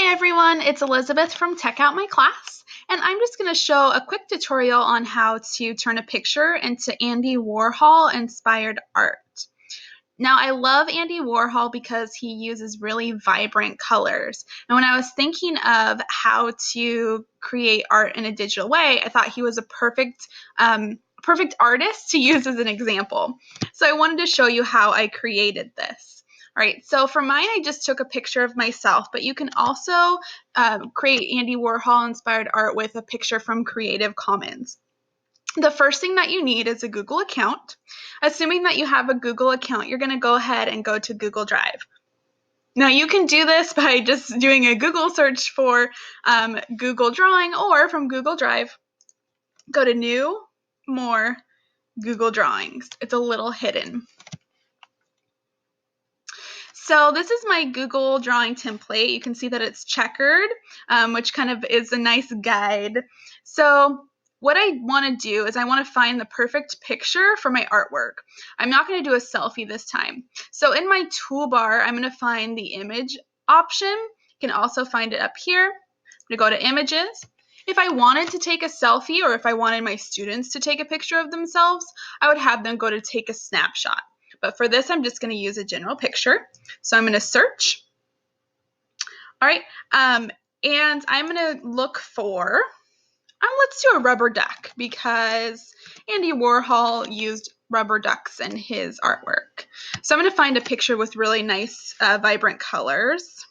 Hi everyone, it's Elizabeth from Tech Out My Class, and I'm just going to show a quick tutorial on how to turn a picture into Andy Warhol inspired art. Now, I love Andy Warhol because he uses really vibrant colors. And when I was thinking of how to create art in a digital way, I thought he was a perfect artist to use as an example. So I wanted to show you how I created this. All right, so for mine, I just took a picture of myself, but you can also create Andy Warhol inspired art with a picture from Creative Commons. The first thing that you need is a Google account. Assuming that you have a Google account, you're going to go ahead and go to Google Drive. Now, you can do this by just doing a Google search for Google Drawing, or from Google Drive, go to New, More, Google Drawings. It's a little hidden. So this is my Google Drawing template. You can see that it's checkered, which kind of is a nice guide. So what I want to do is I want to find the perfect picture for my artwork. I'm not going to do a selfie this time. So in my toolbar, I'm going to find the image option. You can also find it up here. I'm going to go to images. If I wanted to take a selfie, or if I wanted my students to take a picture of themselves, I would have them go to take a snapshot. But for this, I'm just going to use a general picture. So I'm going to search. All right. And I'm going to look for, let's do a rubber duck, because Andy Warhol used rubber ducks in his artwork. So I'm going to find a picture with really nice, vibrant colors.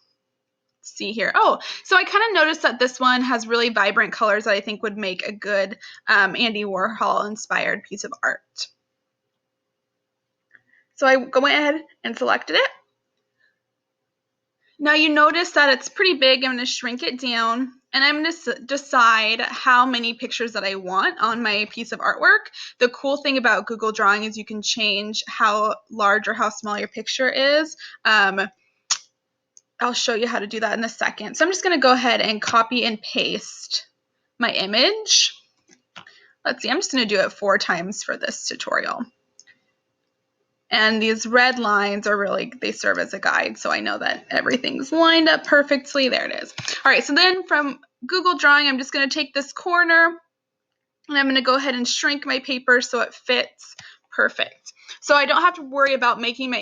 Let's see here. Oh, so I kind of noticed that this one has really vibrant colors that I think would make a good Andy Warhol inspired piece of art. So I went ahead and selected it. Now you notice that it's pretty big. I'm going to shrink it down, and I'm going to decide how many pictures that I want on my piece of artwork. The cool thing about Google Drawing is you can change how large or how small your picture is. I'll show you how to do that in a second. So I'm just going to go ahead and copy and paste my image. Let's see, I'm just going to do it 4 times for this tutorial. And these red lines are really, they serve as a guide, so I know that everything's lined up perfectly. There it is. All right, so then from Google Drawing, I'm just going to take this corner, and I'm going to go ahead and shrink my paper so it fits perfect. So I don't have to worry about making my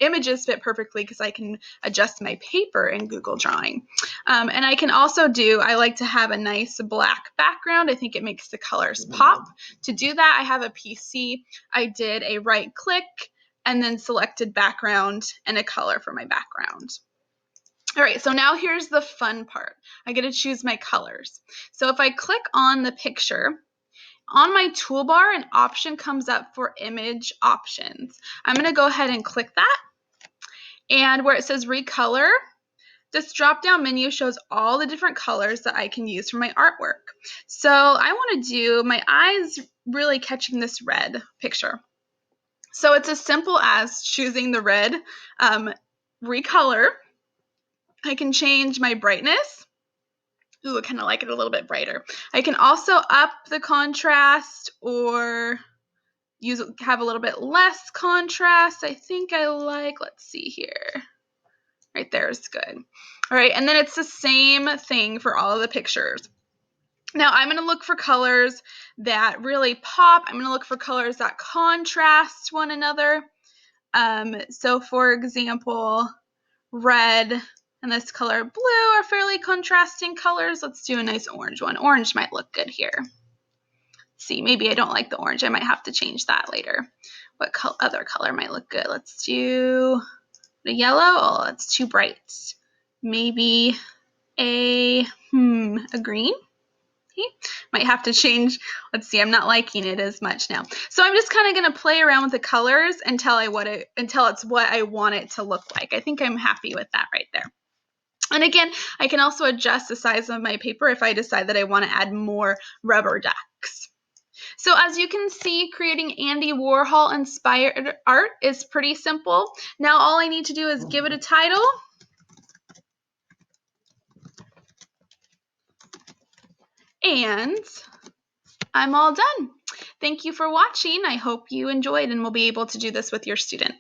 images fit perfectly, because I can adjust my paper in Google Drawing. And I can also I like to have a nice black background. I think it makes the colors pop. To do that, I have a PC. I did a right click and then selected background and a color for my background. All right, so now here's the fun part. I get to choose my colors. So if I click on the picture, on my toolbar, an option comes up for image options. I'm going to go ahead and click that. And where it says recolor, this drop-down menu shows all the different colors that I can use for my artwork. So I want to do, my eyes really catching this red picture. So it's as simple as choosing the red recolor. I can change my brightness. Ooh, I kind of like it a little bit brighter. I can also up the contrast or have a little bit less contrast. I think I like, let's see here. Right there is good. All right, and then it's the same thing for all of the pictures. Now I'm going to look for colors that really pop. I'm going to look for colors that contrast one another. So for example, red and this color blue are fairly contrasting colors. Let's do a nice orange one. Orange might look good here. See, maybe I don't like the orange. I might have to change that later. What other color might look good? Let's do the yellow. Oh, it's too bright. Maybe a green. Okay. Might have to change. Let's see, I'm not liking it as much now. So I'm just kind of going to play around with the colors until it's what I want it to look like. I think I'm happy with that right there. And again, I can also adjust the size of my paper if I decide that I want to add more rubber ducks. So as you can see, creating Andy Warhol inspired art is pretty simple. Now all I need to do is give it a title. And I'm all done. Thank you for watching. I hope you enjoyed and will be able to do this with your students.